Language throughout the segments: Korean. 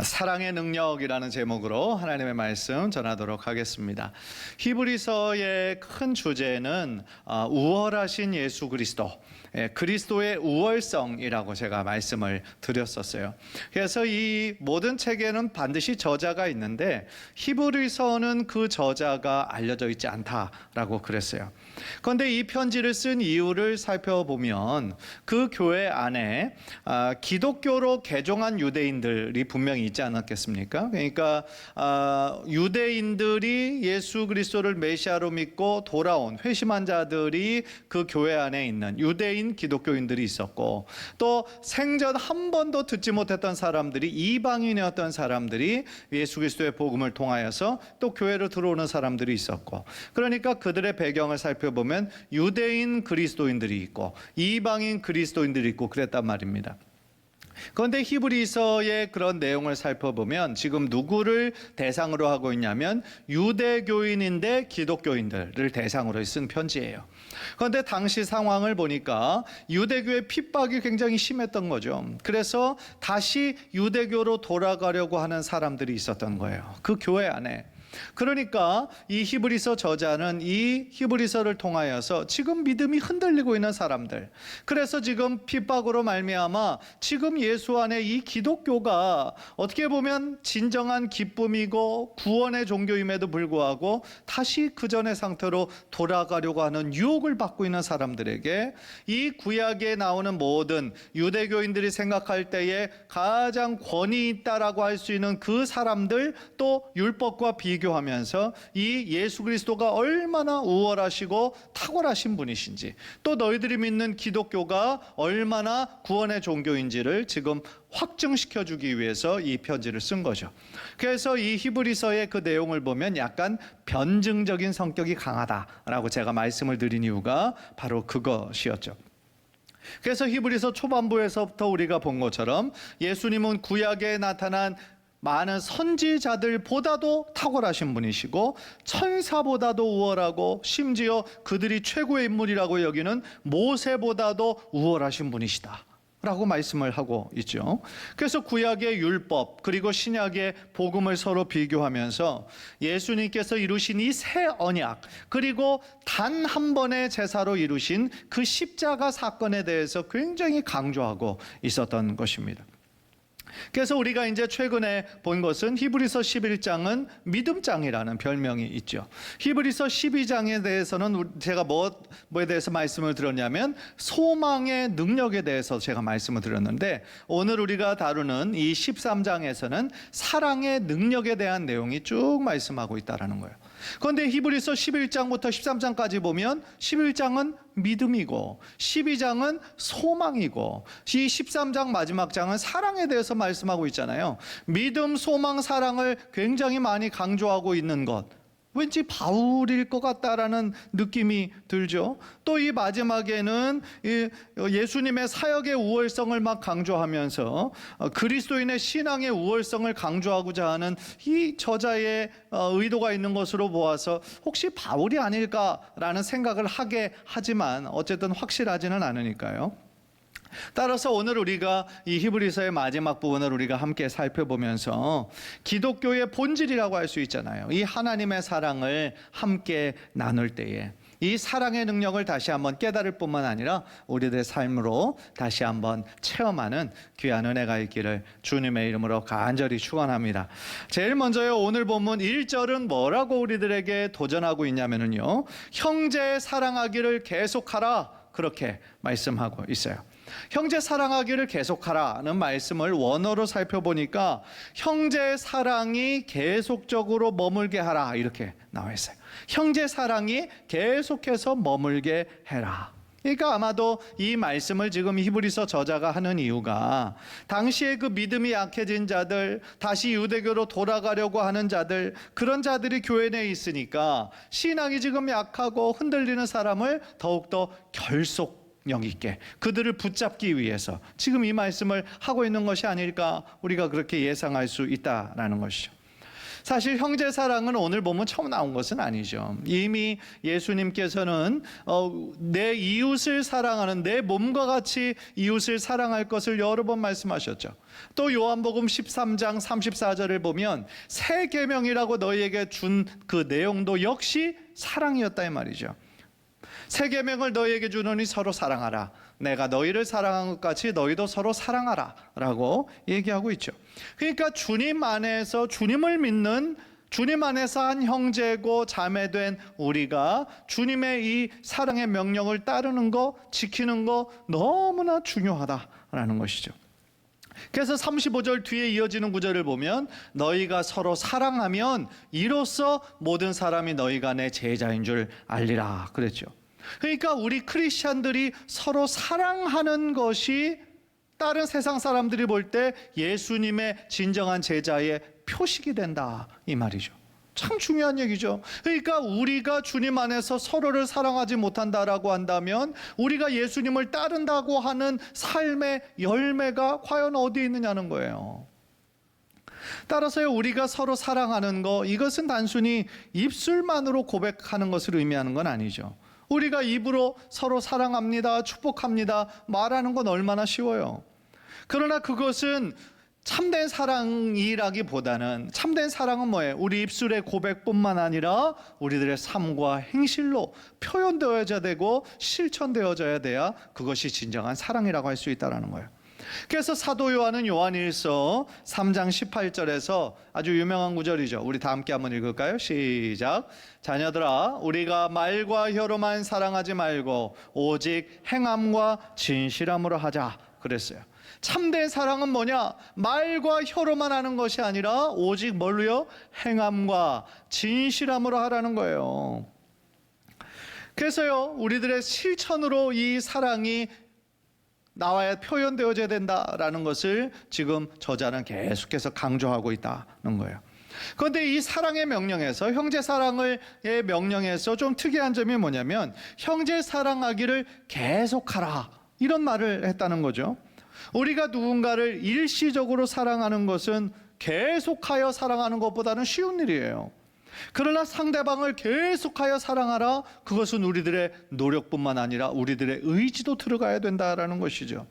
사랑의 능력이라는 제목으로 하나님의 말씀 전하도록 하겠습니다. 히브리서의 큰 주제는 우월하신 예수 그리스도, 그리스도의 우월성이라고 제가 말씀을 드렸었어요. 그래서 이 모든 책에는 반드시 저자가 있는데 히브리서는 그 저자가 알려져 있지 않다라고 그랬어요. 그런데 이 편지를 쓴 이유를 살펴보면 그 교회 안에 기독교로 개종한 유대인들이 분명히 있지 않았겠습니까? 그러니까 유대인들이 예수 그리스도를 메시아로 믿고 돌아온 회심한 자들이 그 교회 안에 있는 유대인 기독교인들이 있었고, 또 생전 한 번도 듣지 못했던 사람들이, 이방인이었던 사람들이 예수 그리스도의 복음을 통하여서 또 교회로 들어오는 사람들이 있었고, 그러니까 그들의 배경을 살펴보면 유대인 그리스도인들이 있고 이방인 그리스도인들이 있고 그랬단 말입니다. 그런데 히브리서의 그런 내용을 살펴보면 지금 누구를 대상으로 하고 있냐면 유대교인인데 기독교인들을 대상으로 쓴 편지예요. 그런데 당시 상황을 보니까 유대교의 핍박이 굉장히 심했던 거죠. 그래서 다시 유대교로 돌아가려고 하는 사람들이 있었던 거예요, 그 교회 안에. 그러니까 이 히브리서 저자는 이 히브리서를 통하여서 지금 믿음이 흔들리고 있는 사람들, 그래서 지금 핍박으로 말미암아 지금 예수 안에 이 기독교가 어떻게 보면 진정한 기쁨이고 구원의 종교임에도 불구하고 다시 그 전의 상태로 돌아가려고 하는 유혹을 받고 있는 사람들에게 이 구약에 나오는 모든 유대교인들이 생각할 때에 가장 권위 있다라고 할 수 있는 그 사람들, 또 율법과 비교하면서 이 예수 그리스도가 얼마나 우월하시고 탁월하신 분이신지, 또 너희들이 믿는 기독교가 얼마나 구원의 종교인지를 지금 확증시켜주기 위해서 이 편지를 쓴 거죠. 그래서 이 히브리서의 그 내용을 보면 약간 변증적인 성격이 강하다라고 제가 말씀을 드린 이유가 바로 그것이었죠. 그래서 히브리서 초반부에서부터 우리가 본 것처럼 예수님은 구약에 나타난 많은 선지자들보다도 탁월하신 분이시고 천사보다도 우월하고 심지어 그들이 최고의 인물이라고 여기는 모세보다도 우월하신 분이시다 라고 말씀을 하고 있죠. 그래서 구약의 율법 그리고 신약의 복음을 서로 비교하면서 예수님께서 이루신 이 새 언약, 그리고 단 한 번의 제사로 이루신 그 십자가 사건에 대해서 굉장히 강조하고 있었던 것입니다. 그래서 우리가 이제 최근에 본 것은 히브리서 11장은 믿음장이라는 별명이 있죠. 히브리서 12장에 대해서는 제가 뭐에 대해서 말씀을 드렸냐면 소망의 능력에 대해서 제가 말씀을 드렸는데, 오늘 우리가 다루는 이 13장에서는 사랑의 능력에 대한 내용이 쭉 말씀하고 있다는 거예요. 그런데 히브리서 11장부터 13장까지 보면 11장은 믿음이고 12장은 소망이고 이 13장 마지막 장은 사랑에 대해서 말씀하고 있잖아요. 믿음, 소망, 사랑을 굉장히 많이 강조하고 있는 것, 왠지 바울일 것 같다라는 느낌이 들죠. 또 이 마지막에는 예수님의 사역의 우월성을 막 강조하면서 그리스도인의 신앙의 우월성을 강조하고자 하는 이 저자의 의도가 있는 것으로 보아서 혹시 바울이 아닐까라는 생각을 하게 하지만 어쨌든 확실하지는 않으니까요. 따라서 오늘 우리가 이 히브리서의 마지막 부분을 우리가 함께 살펴보면서 기독교의 본질이라고 할 수 있잖아요. 이 하나님의 사랑을 함께 나눌 때에 이 사랑의 능력을 다시 한번 깨달을 뿐만 아니라 우리들의 삶으로 다시 한번 체험하는 귀한 은혜가 있기를 주님의 이름으로 간절히 축원합니다. 제일 먼저요, 오늘 본문 1절은 뭐라고 우리들에게 도전하고 있냐면요, 형제 사랑하기를 계속하라, 그렇게 말씀하고 있어요. 형제 사랑하기를 계속하라는 말씀을 원어로 살펴보니까 형제 사랑이 계속적으로 머물게 하라, 이렇게 나와 있어요. 형제 사랑이 계속해서 머물게 해라. 그러니까 아마도 이 말씀을 지금 히브리서 저자가 하는 이유가 당시에 그 믿음이 약해진 자들, 다시 유대교로 돌아가려고 하는 자들, 그런 자들이 교회 내에 있으니까 신앙이 지금 약하고 흔들리는 사람을 더욱더 결속력 있게 그들을 붙잡기 위해서 지금 이 말씀을 하고 있는 것이 아닐까, 우리가 그렇게 예상할 수 있다라는 것이죠. 사실 형제 사랑은 오늘 보면 처음 나온 것은 아니죠. 이미 예수님께서는 내 이웃을 사랑하는, 내 몸과 같이 이웃을 사랑할 것을 여러 번 말씀하셨죠. 또 요한복음 13장 34절을 보면 새 계명이라고 너희에게 준 그 내용도 역시 사랑이었다 이 말이죠. 새 계명을 너희에게 주노니 서로 사랑하라. 내가 너희를 사랑한 것 같이 너희도 서로 사랑하라 라고 얘기하고 있죠. 그러니까 주님 안에서 주님을 믿는, 주님 안에서 한 형제고 자매된 우리가 주님의 이 사랑의 명령을 따르는 거, 지키는 거 너무나 중요하다라는 것이죠. 그래서 35절 뒤에 이어지는 구절을 보면 너희가 서로 사랑하면 이로써 모든 사람이 너희가 내 제자인 줄 알리라 그랬죠. 그러니까 우리 크리스찬들이 서로 사랑하는 것이 다른 세상 사람들이 볼 때 예수님의 진정한 제자의 표식이 된다 이 말이죠. 참 중요한 얘기죠. 그러니까 우리가 주님 안에서 서로를 사랑하지 못한다라고 한다면 우리가 예수님을 따른다고 하는 삶의 열매가 과연 어디에 있느냐는 거예요. 따라서요, 우리가 서로 사랑하는 거, 이것은 단순히 입술만으로 고백하는 것을 의미하는 건 아니죠. 우리가 입으로 서로 사랑합니다, 축복합니다 말하는 건 얼마나 쉬워요. 그러나 그것은 참된 사랑이라기보다는, 참된 사랑은 뭐예요? 우리 입술의 고백뿐만 아니라 우리들의 삶과 행실로 표현되어야 되고 실천되어져야 돼야 그것이 진정한 사랑이라고 할 수 있다는 거예요. 그래서 사도 요한은 요한일서 3장 18절에서 아주 유명한 구절이죠. 우리 다 함께 한번 읽을까요? 시작. 자녀들아, 우리가 말과 혀로만 사랑하지 말고 오직 행함과 진실함으로 하자 그랬어요. 참된 사랑은 뭐냐? 말과 혀로만 하는 것이 아니라 오직 뭘로요? 행함과 진실함으로 하라는 거예요. 그래서요, 우리들의 실천으로 이 사랑이 나와야 표현되어져야 된다라는 것을 지금 저자는 계속해서 강조하고 있다는 거예요. 그런데 이 사랑의 명령에서, 형제 사랑의 명령에서 좀 특이한 점이 뭐냐면 형제 사랑하기를 계속하라 이런 말을 했다는 거죠. 우리가 누군가를 일시적으로 사랑하는 것은 계속하여 사랑하는 것보다는 쉬운 일이에요. 그러나 상대방을 계속하여 사랑하라, 그것은 우리들의 노력뿐만 아니라 우리들의 의지도 들어가야 된다라는 것이죠.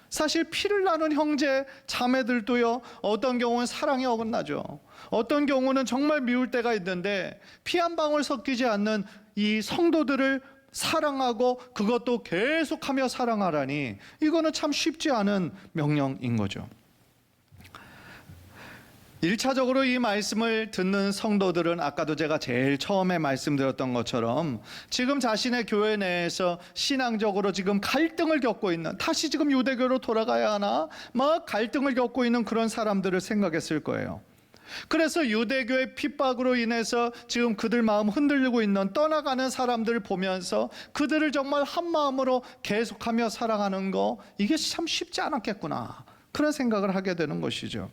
사실 피를 나눈 형제 자매들도요, 어떤 경우는 사랑이 어긋나죠. 어떤 경우는 정말 미울 때가 있는데 피 한 방울 섞이지 않는 이 성도들을 사랑하고 그것도 계속하며 사랑하라니, 이거는 참 쉽지 않은 명령인 거죠. 1차적으로 이 말씀을 듣는 성도들은 아까도 제가 제일 처음에 말씀드렸던 것처럼 지금 자신의 교회 내에서 신앙적으로 지금 갈등을 겪고 있는, 다시 지금 유대교로 돌아가야 하나 막 갈등을 겪고 있는 그런 사람들을 생각했을 거예요. 그래서 유대교의 핍박으로 인해서 지금 그들 마음 흔들리고 있는, 떠나가는 사람들을 보면서 그들을 정말 한 마음으로 계속하며 사랑하는 거, 이게 참 쉽지 않았겠구나, 그런 생각을 하게 되는 것이죠.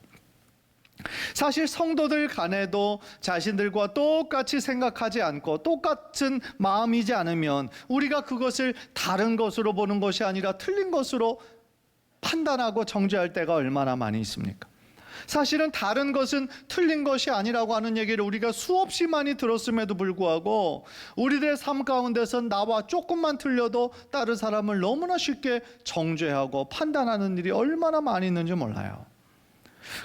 사실 성도들 간에도 자신들과 똑같이 생각하지 않고 똑같은 마음이지 않으면 우리가 그것을 다른 것으로 보는 것이 아니라 틀린 것으로 판단하고 정죄할 때가 얼마나 많이 있습니까? 사실은 다른 것은 틀린 것이 아니라고 하는 얘기를 우리가 수없이 많이 들었음에도 불구하고 우리들의 삶 가운데서 나와 조금만 틀려도 다른 사람을 너무나 쉽게 정죄하고 판단하는 일이 얼마나 많이 있는지 몰라요.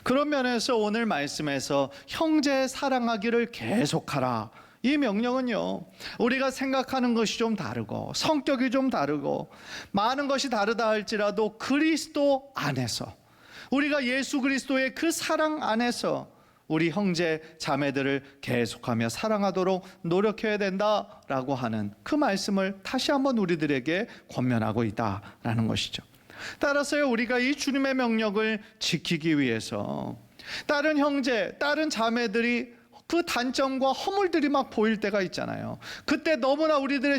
그런 면에서 오늘 말씀에서 형제 사랑하기를 계속하라, 이 명령은요, 우리가 생각하는 것이 좀 다르고 성격이 좀 다르고 많은 것이 다르다 할지라도 그리스도 안에서, 우리가 예수 그리스도의 그 사랑 안에서 우리 형제 자매들을 계속하며 사랑하도록 노력해야 된다라고 하는 그 말씀을 다시 한번 우리들에게 권면하고 있다라는 것이죠. 따라서요, 우리가 이 주님의 명령을 지키기 위해서 다른 형제, 다른 자매들이 그 단점과 허물들이 막 보일 때가 있잖아요. 그때 너무나 우리들의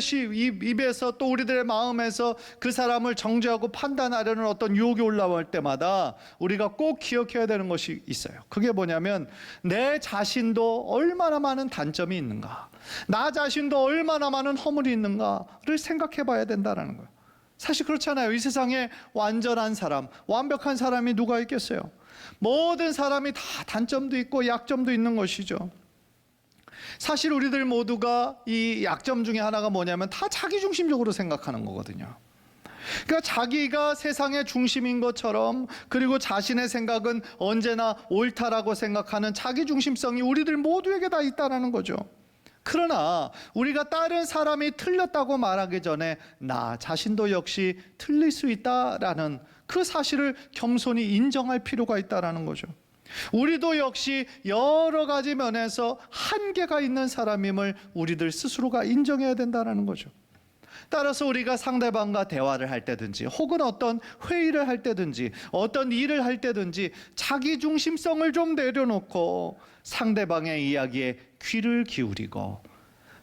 입에서 또 우리들의 마음에서 그 사람을 정죄하고 판단하려는 어떤 유혹이 올라올 때마다 우리가 꼭 기억해야 되는 것이 있어요. 그게 뭐냐면 내 자신도 얼마나 많은 단점이 있는가, 나 자신도 얼마나 많은 허물이 있는가를 생각해 봐야 된다는 거예요. 사실 그렇잖아요. 이 세상에 완전한 사람, 완벽한 사람이 누가 있겠어요? 모든 사람이 다 단점도 있고 약점도 있는 것이죠. 사실 우리들 모두가 이 약점 중에 하나가 뭐냐면 다 자기중심적으로 생각하는 거거든요. 그러니까 자기가 세상의 중심인 것처럼, 그리고 자신의 생각은 언제나 옳다라고 생각하는 자기중심성이 우리들 모두에게 다 있다는 거죠. 그러나 우리가 다른 사람이 틀렸다고 말하기 전에 나 자신도 역시 틀릴 수 있다라는 그 사실을 겸손히 인정할 필요가 있다는 거죠. 우리도 역시 여러 가지 면에서 한계가 있는 사람임을 우리들 스스로가 인정해야 된다는 거죠. 따라서 우리가 상대방과 대화를 할 때든지, 혹은 어떤 회의를 할 때든지, 어떤 일을 할 때든지 자기 중심성을 좀 내려놓고 상대방의 이야기에 귀를 기울이고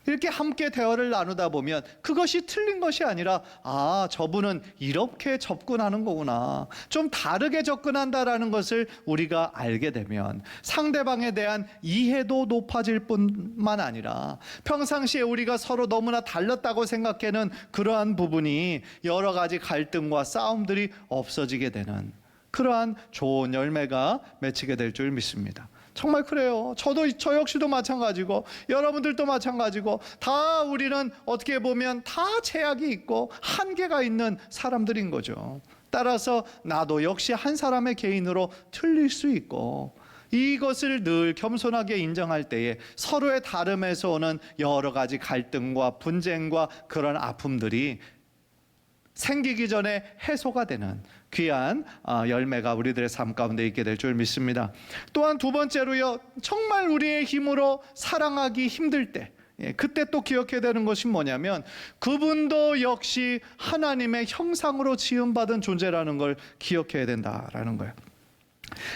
이렇게 함께 대화를 나누다 보면 그것이 틀린 것이 아니라, 아, 저분은 이렇게 접근하는 거구나, 좀 다르게 접근한다라는 것을 우리가 알게 되면 상대방에 대한 이해도 높아질 뿐만 아니라 평상시에 우리가 서로 너무나 달랐다고 생각하는 그러한 부분이 여러 가지 갈등과 싸움들이 없어지게 되는 그러한 좋은 열매가 맺히게 될 줄 믿습니다. 정말 그래요. 저 역시도 마찬가지고 여러분들도 마찬가지고, 다 우리는 어떻게 보면 다 제약이 있고 한계가 있는 사람들인 거죠. 따라서 나도 역시 한 사람의 개인으로 틀릴 수 있고, 이것을 늘 겸손하게 인정할 때에 서로의 다름에서 오는 여러 가지 갈등과 분쟁과 그런 아픔들이 생기기 전에 해소가 되는 귀한 열매가 우리들의 삶 가운데 있게 될 줄 믿습니다. 또한 두 번째로요, 정말 우리의 힘으로 사랑하기 힘들 때, 그때 또 기억해야 되는 것이 뭐냐면 그분도 역시 하나님의 형상으로 지음받은 존재라는 걸 기억해야 된다라는 거예요.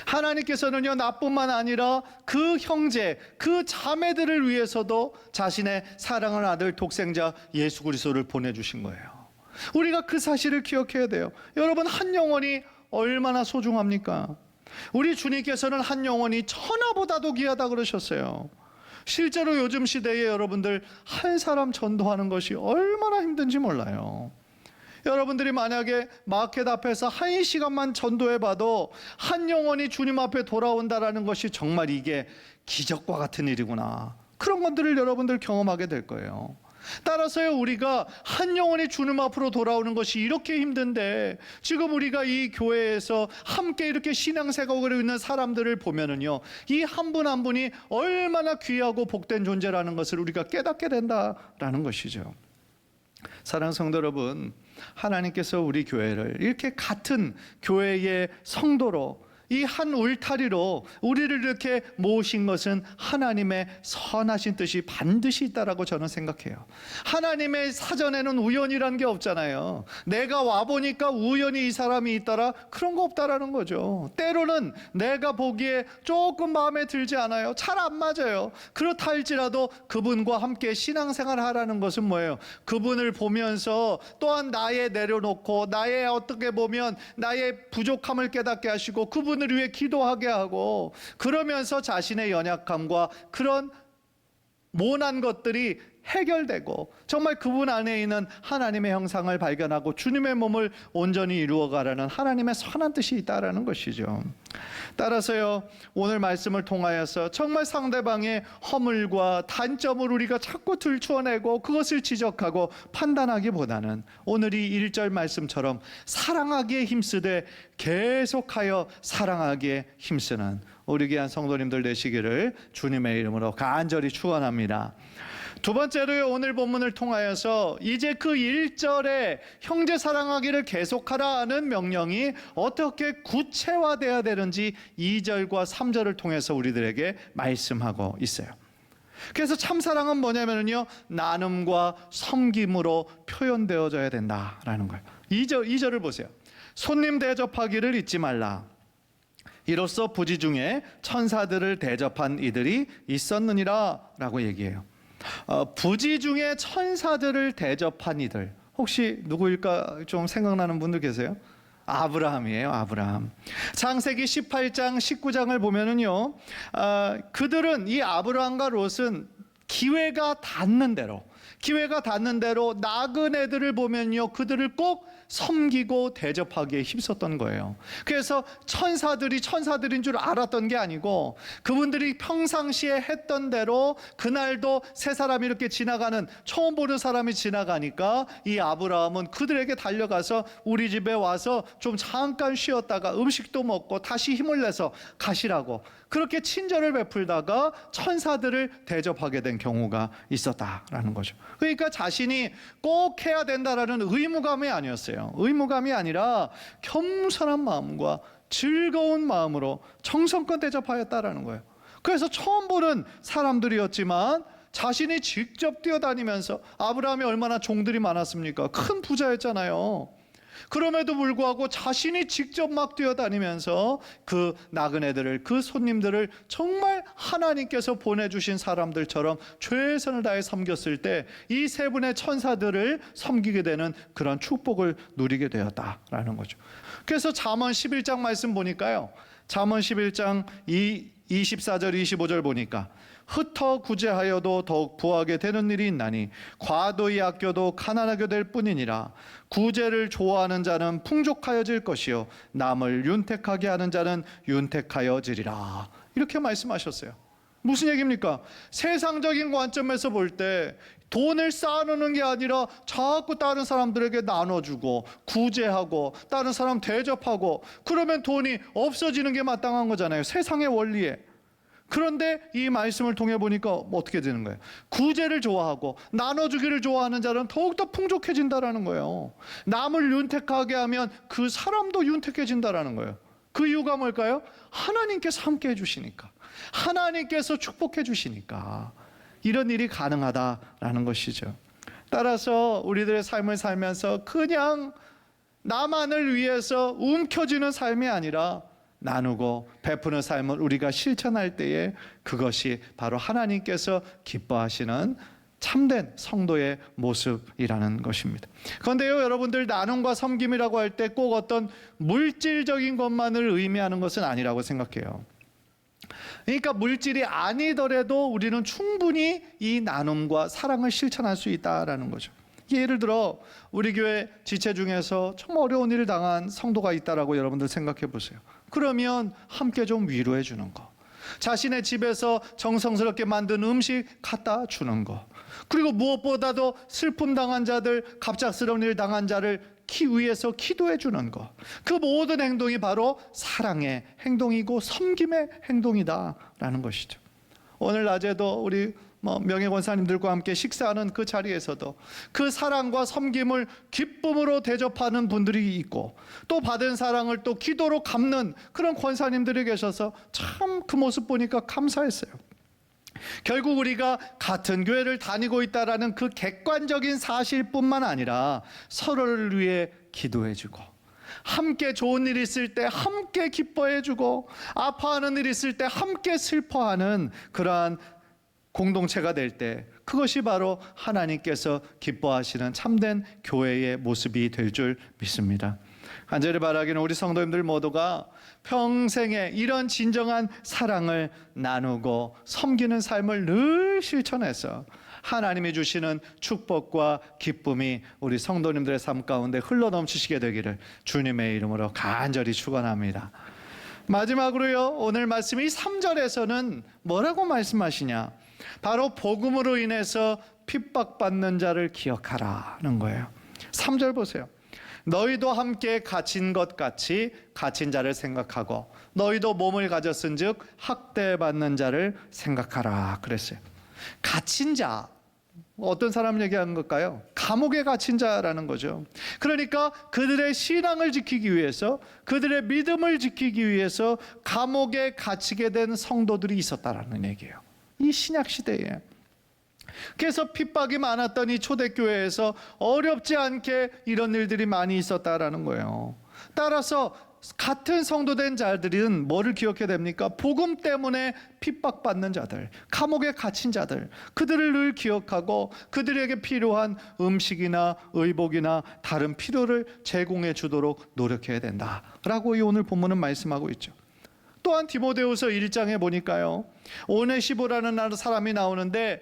하나님께서는요, 나뿐만 아니라 그 형제, 그 자매들을 위해서도 자신의 사랑하는 아들 독생자 예수 그리스도를 보내주신 거예요. 우리가 그 사실을 기억해야 돼요. 여러분, 한 영혼이 얼마나 소중합니까? 우리 주님께서는 한 영혼이 천하보다도 귀하다 그러셨어요. 실제로 요즘 시대에 여러분들 한 사람 전도하는 것이 얼마나 힘든지 몰라요. 여러분들이 만약에 마켓 앞에서 1시간만 전도해봐도 한 영혼이 주님 앞에 돌아온다라는 것이 정말 이게 기적과 같은 일이구나, 그런 것들을 여러분들 경험하게 될 거예요. 따라서요, 우리가 한 영혼이 주님 앞으로 돌아오는 것이 이렇게 힘든데, 지금 우리가 이 교회에서 함께 이렇게 신앙생활을 있는 사람들을 보면은요, 이 한 분 한 분이 얼마나 귀하고 복된 존재라는 것을 우리가 깨닫게 된다라는 것이죠. 사랑하는 성도 여러분, 하나님께서 우리 교회를 이렇게 같은 교회의 성도로, 이 한 울타리로 우리를 이렇게 모으신 것은 하나님의 선하신 뜻이 반드시 있다라고 저는 생각해요. 하나님의 사전에는 우연이라는 게 없잖아요. 내가 와보니까 우연히 이 사람이 있더라, 그런 거 없다라는 거죠. 때로는 내가 보기에 조금 마음에 들지 않아요, 잘 안 맞아요. 그렇다 할지라도 그분과 함께 신앙생활 하라는 것은 뭐예요? 그분을 보면서 또한 나의 내려놓고, 나의 어떻게 보면 나의 부족함을 깨닫게 하시고 그분을 위해 기도하게 하고, 그러면서 자신의 연약함과 그런 모난 것들이 해결되고 정말 그분 안에 있는 하나님의 형상을 발견하고 주님의 몸을 온전히 이루어가라는 하나님의 선한 뜻이 있다라는 것이죠. 따라서요, 오늘 말씀을 통하여서 정말 상대방의 허물과 단점을 우리가 자꾸 들추어내고 그것을 지적하고 판단하기보다는 오늘 이 1절 말씀처럼 사랑하기에 힘쓰되 계속하여 사랑하기에 힘쓰는 우리 귀한 성도님들 되시기를 주님의 이름으로 간절히 축원합니다. 두 번째로요, 오늘 본문을 통하여서 이제 그 1절에 형제 사랑하기를 계속하라는 명령이 어떻게 구체화되어야 되는지 2절과 3절을 통해서 우리들에게 말씀하고 있어요. 그래서 참사랑은 뭐냐면요, 나눔과 섬김으로 표현되어져야 된다라는 거예요. 2절을 보세요. 손님 대접하기를 잊지 말라. 이로써 부지 중에 천사들을 대접한 이들이 있었느니라 라고 얘기해요. 부지 중에 천사들을 대접한 이들, 혹시 누구일까 좀 생각나는 분들 계세요? 아브라함이에요. 아브라함. 창세기 18장 19장을 보면은요, 그들은, 이 아브라함과 롯은 기회가 닿는 대로, 기회가 닿는 대로 나그네들을 보면요, 그들을 꼭 섬기고 대접하기에 힘썼던 거예요. 그래서 천사들이 천사들인 줄 알았던 게 아니고 그분들이 평상시에 했던 대로 그날도 세 사람이 이렇게 지나가는, 처음 보는 사람이 지나가니까 이 아브라함은 그들에게 달려가서 우리 집에 와서 좀 잠깐 쉬었다가 음식도 먹고 다시 힘을 내서 가시라고 그렇게 친절을 베풀다가 천사들을 대접하게 된 경우가 있었다라는 거죠. 그러니까 자신이 꼭 해야 된다라는 의무감이 아니었어요. 의무감이 아니라 겸손한 마음과 즐거운 마음으로 정성껏 대접하였다라는 거예요. 그래서 처음 보는 사람들이었지만 자신이 직접 뛰어다니면서, 아브라함이 얼마나 종들이 많았습니까? 큰 부자였잖아요. 그럼에도 불구하고 자신이 직접 막 뛰어다니면서 그 나그네들을, 그 손님들을 정말 하나님께서 보내주신 사람들처럼 최선을 다해 섬겼을 때 이 세 분의 천사들을 섬기게 되는 그런 축복을 누리게 되었다라는 거죠. 그래서 잠언 11장 말씀 보니까요, 잠언 11장 24절 25절 보니까 흩어 구제하여도 더욱 부하게 되는 일이 있나니 과도히 아껴도 가난하게 될 뿐이니라. 구제를 좋아하는 자는 풍족하여질 것이요 남을 윤택하게 하는 자는 윤택하여지리라. 이렇게 말씀하셨어요. 무슨 얘기입니까? 세상적인 관점에서 볼 때 돈을 쌓아놓는 게 아니라 자꾸 다른 사람들에게 나눠주고 구제하고 다른 사람 대접하고 그러면 돈이 없어지는 게 마땅한 거잖아요, 세상의 원리에. 그런데 이 말씀을 통해 보니까 어떻게 되는 거예요? 구제를 좋아하고 나눠주기를 좋아하는 자는 더욱더 풍족해진다라는 거예요. 남을 윤택하게 하면 그 사람도 윤택해진다라는 거예요. 그 이유가 뭘까요? 하나님께서 함께 해주시니까, 하나님께서 축복해 주시니까 이런 일이 가능하다라는 것이죠. 따라서 우리들의 삶을 살면서 그냥 나만을 위해서 움켜쥐는 삶이 아니라 나누고 베푸는 삶을 우리가 실천할 때에 그것이 바로 하나님께서 기뻐하시는 참된 성도의 모습이라는 것입니다. 그런데요, 여러분들, 나눔과 섬김이라고 할 때 꼭 어떤 물질적인 것만을 의미하는 것은 아니라고 생각해요. 그러니까 물질이 아니더라도 우리는 충분히 이 나눔과 사랑을 실천할 수 있다라는 거죠. 예를 들어 우리 교회 지체 중에서 정말 어려운 일을 당한 성도가 있다라고 여러분들 생각해 보세요. 그러면 함께 좀 위로해 주는 거, 자신의 집에서 정성스럽게 만든 음식 갖다 주는 거, 그리고 무엇보다도 슬픔 당한 자들, 갑작스러운 일 당한 자를 위해서 기도해 주는 것, 그 모든 행동이 바로 사랑의 행동이고 섬김의 행동이다라는 것이죠. 오늘 낮에도 우리 명예 권사님들과 함께 식사하는 그 자리에서도 그 사랑과 섬김을 기쁨으로 대접하는 분들이 있고, 또 받은 사랑을 또 기도로 갚는 그런 권사님들이 계셔서 참 그 모습 보니까 감사했어요. 결국 우리가 같은 교회를 다니고 있다라는 그 객관적인 사실뿐만 아니라 서로를 위해 기도해주고, 함께 좋은 일 있을 때 함께 기뻐해주고, 아파하는 일 있을 때 함께 슬퍼하는 그러한 공동체가 될 때, 그것이 바로 하나님께서 기뻐하시는 참된 교회의 모습이 될 줄 믿습니다. 간절히 바라기는 우리 성도님들 모두가 평생에 이런 진정한 사랑을 나누고 섬기는 삶을 늘 실천해서 하나님이 주시는 축복과 기쁨이 우리 성도님들의 삶 가운데 흘러넘치시게 되기를 주님의 이름으로 간절히 축원합니다. 마지막으로요, 오늘 말씀 이 3절에서는 뭐라고 말씀하시냐? 바로 복음으로 인해서 핍박받는 자를 기억하라는 거예요. 3절 보세요. 너희도 함께 갇힌 것 같이 갇힌 자를 생각하고 너희도 몸을 가졌은즉 학대받는 자를 생각하라 그랬어요. 갇힌 자, 어떤 사람 얘기하는 걸까요? 감옥에 갇힌 자라는 거죠. 그러니까 그들의 신앙을 지키기 위해서, 그들의 믿음을 지키기 위해서 감옥에 갇히게 된 성도들이 있었다라는 얘기예요, 이 신약 시대에. 그래서 핍박이 많았던 이 초대교회에서 어렵지 않게 이런 일들이 많이 있었다라는 거예요. 따라서 같은 성도된 자들은 뭐를 기억해야 됩니까? 복음 때문에 핍박받는 자들, 감옥에 갇힌 자들, 그들을 늘 기억하고 그들에게 필요한 음식이나 의복이나 다른 필요를 제공해 주도록 노력해야 된다라고 이 오늘 본문은 말씀하고 있죠. 또한 디모데후서 1장에 보니까요, 오네시모라는 사람이 나오는데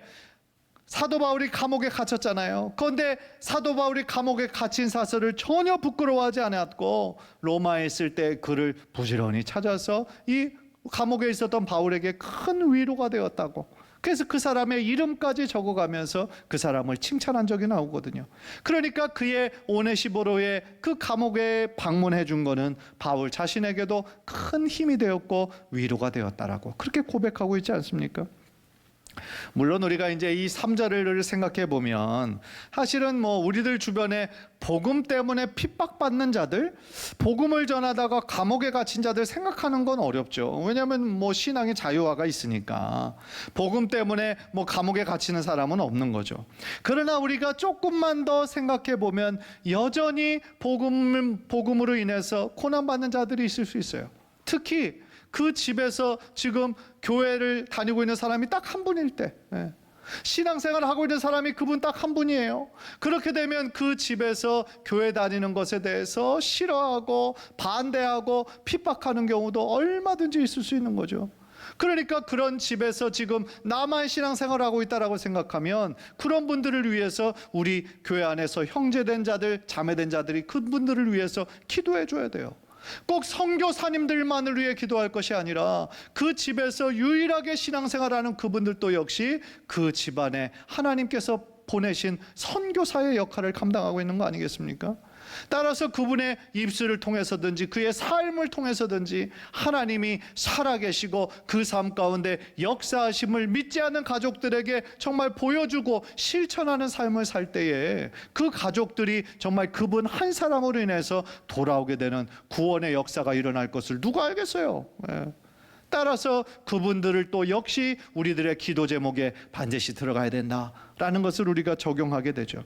사도 바울이 감옥에 갇혔잖아요. 그런데 사도 바울이 감옥에 갇힌 사실을 전혀 부끄러워하지 않았고 로마에 있을 때 그를 부지런히 찾아서 이 감옥에 있었던 바울에게 큰 위로가 되었다고. 그래서 그 사람의 이름까지 적어가면서 그 사람을 칭찬한 적이 나오거든요. 그러니까 그의 오네시보로의 그 감옥에 방문해 준 거는 바울 자신에게도 큰 힘이 되었고 위로가 되었다라고 그렇게 고백하고 있지 않습니까? 물론 우리가 이제 이 3절을 생각해 보면 사실은 뭐 우리들 주변에 복음 때문에 핍박받는 자들, 복음을 전하다가 감옥에 갇힌 자들 생각하는 건 어렵죠. 왜냐하면 뭐 신앙의 자유화가 있으니까 복음 때문에 뭐 감옥에 갇히는 사람은 없는 거죠. 그러나 우리가 조금만 더 생각해 보면 여전히 복음으로 인해서 고난받는 자들이 있을 수 있어요. 특히 그 집에서 지금 교회를 다니고 있는 사람이 딱 한 분일 때, 신앙생활을 하고 있는 사람이 그분 딱 한 분이에요. 그렇게 되면 그 집에서 교회 다니는 것에 대해서 싫어하고 반대하고 핍박하는 경우도 얼마든지 있을 수 있는 거죠. 그러니까 그런 집에서 지금 나만 신앙생활을 하고 있다라고 생각하면 그런 분들을 위해서 우리 교회 안에서 형제된 자들, 자매된 자들이 그분들을 위해서 기도해 줘야 돼요. 꼭 선교사님들만을 위해 기도할 것이 아니라 그 집에서 유일하게 신앙생활하는 그분들도 역시 그 집안에 하나님께서 보내신 선교사의 역할을 감당하고 있는 거 아니겠습니까? 따라서 그분의 입술을 통해서든지 그의 삶을 통해서든지 하나님이 살아계시고 그 삶 가운데 역사하심을 믿지 않는 가족들에게 정말 보여주고 실천하는 삶을 살 때에 그 가족들이 정말 그분 한 사람으로 인해서 돌아오게 되는 구원의 역사가 일어날 것을 누가 알겠어요? 따라서 그분들을 또 역시 우리들의 기도 제목에 반드시 들어가야 된다라는 것을 우리가 적용하게 되죠.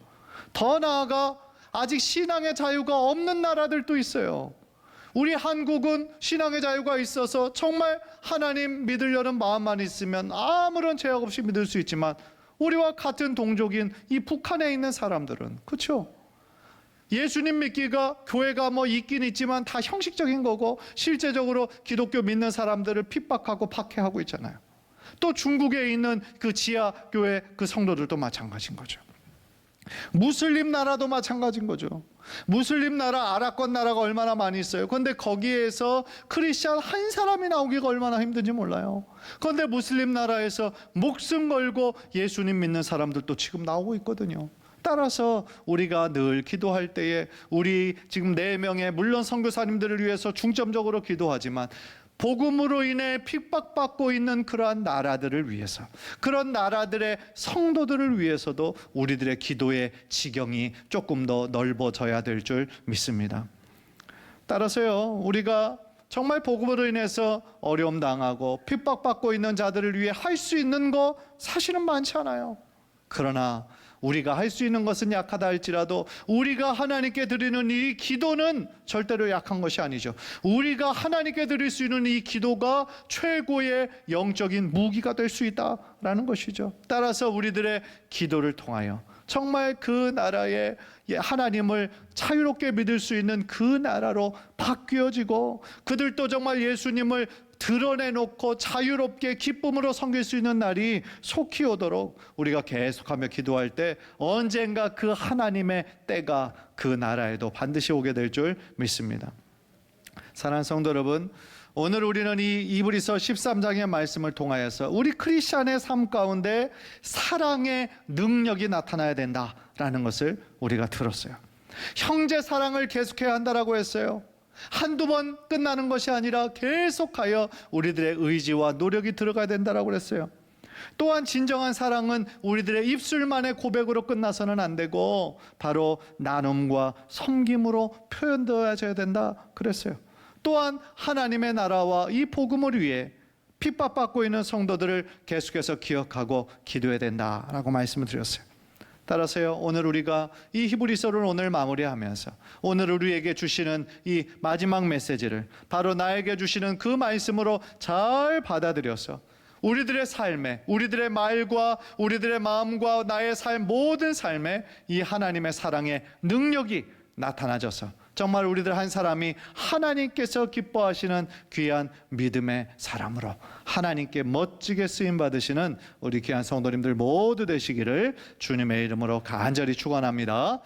더 나아가 아직 신앙의 자유가 없는 나라들도 있어요. 우리 한국은 신앙의 자유가 있어서 정말 하나님 믿으려는 마음만 있으면 아무런 제약 없이 믿을 수 있지만 우리와 같은 동족인 이 북한에 있는 사람들은 그렇죠? 예수님 믿기가 교회가 뭐 있긴 있지만 다 형식적인 거고 실제적으로 기독교 믿는 사람들을 핍박하고 박해하고 있잖아요. 또 중국에 있는 그 지하교회 그 성도들도 마찬가지인 거죠. 무슬림 나라도 마찬가지인 거죠. 무슬림 나라, 아랍권 나라가 얼마나 많이 있어요. 그런데 거기에서 크리스찬 한 사람이 나오기가 얼마나 힘든지 몰라요. 그런데 무슬림 나라에서 목숨 걸고 예수님 믿는 사람들도 지금 나오고 있거든요. 따라서 우리가 늘 기도할 때에 우리 지금 4명의 물론 선교사님들을 위해서 중점적으로 기도하지만 복음으로 인해 핍박받고 있는 그러한 나라들을 위해서, 그런 나라들의 성도들을 위해서도 우리들의 기도의 지경이 조금 더 넓어져야 될 줄 믿습니다. 따라서요, 우리가 정말 복음으로 인해서 어려움 당하고 핍박받고 있는 자들을 위해 할 수 있는 거 사실은 많지 않아요. 그러나 우리가 할 수 있는 것은 약하다 할지라도 우리가 하나님께 드리는 이 기도는 절대로 약한 것이 아니죠. 우리가 하나님께 드릴 수 있는 이 기도가 최고의 영적인 무기가 될 수 있다라는 것이죠. 따라서 우리들의 기도를 통하여 정말 그 나라의 하나님을 자유롭게 믿을 수 있는 그 나라로 바뀌어지고 그들도 정말 예수님을 드러내놓고 자유롭게 기쁨으로 섬길 수 있는 날이 속히 오도록 우리가 계속하며 기도할 때 언젠가 그 하나님의 때가 그 나라에도 반드시 오게 될 줄 믿습니다. 사랑하는 성도 여러분, 오늘 우리는 이 이브리서 13장의 말씀을 통하여서 우리 크리스찬의 삶 가운데 사랑의 능력이 나타나야 된다라는 것을 우리가 들었어요. 형제 사랑을 계속해야 한다라고 했어요. 한두 번 끝나는 것이 아니라 계속하여 우리들의 의지와 노력이 들어가야 된다라고 그랬어요. 또한 진정한 사랑은 우리들의 입술만의 고백으로 끝나서는 안 되고 바로 나눔과 섬김으로 표현되어야 된다 그랬어요. 또한 하나님의 나라와 이 복음을 위해 핍박받고 있는 성도들을 계속해서 기억하고 기도해야 된다라고 말씀을 드렸어요. 따라서요, 오늘 우리가 이 히브리서를 오늘 마무리하면서 오늘 우리에게 주시는 이 마지막 메시지를 바로 나에게 주시는 그 말씀으로 잘 받아들여서 우리들의 삶에, 우리들의 말과 우리들의 마음과 나의 삶 모든 삶에 이 하나님의 사랑의 능력이 나타나줘서 정말 우리들 한 사람이 하나님께서 기뻐하시는 귀한 믿음의 사람으로 하나님께 멋지게 쓰임 받으시는 우리 귀한 성도님들 모두 되시기를 주님의 이름으로 간절히 축원합니다.